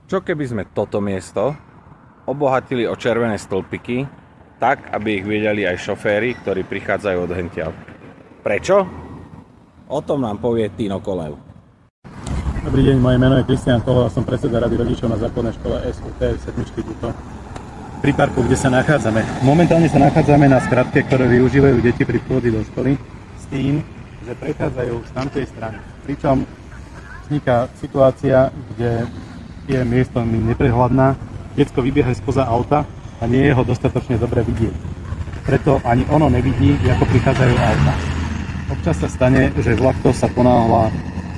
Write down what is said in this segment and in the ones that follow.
Čo keby sme toto miesto obohatili o červené stĺpiky, tak, aby ich videli aj šoféry, ktorí prichádzajú od hentiaľ. Prečo? O tom nám povie Tino Kolev. Dobrý deň, moje meno je Kristián Kolev a som predseda rady rodičov na základnej škole SUT v Sedmičky Duto. Pri parku, kde sa nachádzame. Momentálne sa nachádzame na skratke, ktoré využívajú deti pri vchode do školy s tým, že prechádzajú z tamtej strany. Pričom vzniká situácia, kde je miesto neprehľadná, decko vybieha spoza auta a nie je ho dostatočne dobre vidieť. Preto ani ono nevidí, ako prichádzajú auta. Občas sa stane, že vlakto sa ponáhla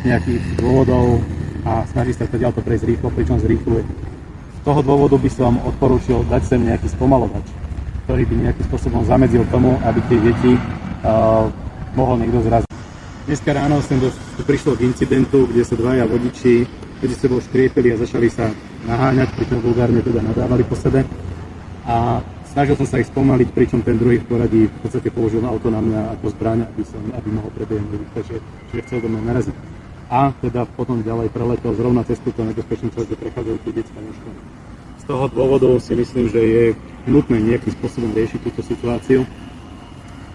z nejakých dôvodov a snaží sa to prejsť rýchlo, pričom zrýchluje. Z toho dôvodu by som odporúčil dať sem nejaký spomalovač, ktorý by nejakým spôsobom zamedzil tomu, aby tie deti mohol niekto zraziť. Dneska ráno sem prišlo k incidentu, kde sa dvaja vodiči medzi sebou škriepili a začali sa naháňať, pričom vulgárne teda nadávali po sebe. A snažil som sa ich spomaliť, pričom ten druhý v poradí v podstate položil auto na mňa ako zbraň, aby mohol prebehnúť, čiže chcel do mňa naraziť. A teda potom ďalej preletol zrovna cez túto nebezpečnú časť, kde prechádzajú tie detská na školu. Z toho dôvodu si myslím, že je nutné nejakým spôsobom riešiť túto situáciu.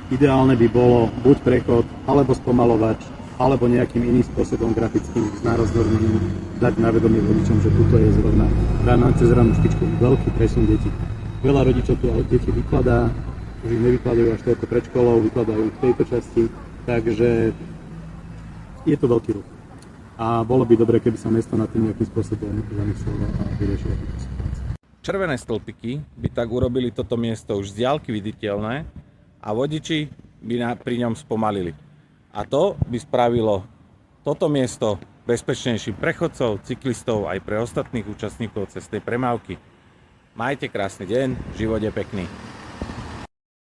Ideálne by bolo buď prechod, alebo spomalovač, alebo nejakým iným spôsobom grafickým znázornením dať na vedomie rodičom, že tuto je zrovna cez rannú špičku veľký presun detí. Veľa rodičov tu deti vykladá, už ich nevykladajú až toľko pred školou, vykladajú v tejto časti, takže je to veľký ruch. A bolo by dobre, keby sa mesto nad tým nejakým spôsobom zamyslelo a vyriešilo túto situáciu. Červené stĺpiky by tak urobili toto miesto už z diaľky viditeľné a vodiči by pri ňom spomalili. A to by spravilo toto miesto bezpečnejším pre chodcov, cyklistov aj pre ostatných účastníkov cestnej premávky. Majte krásny deň, život je pekný.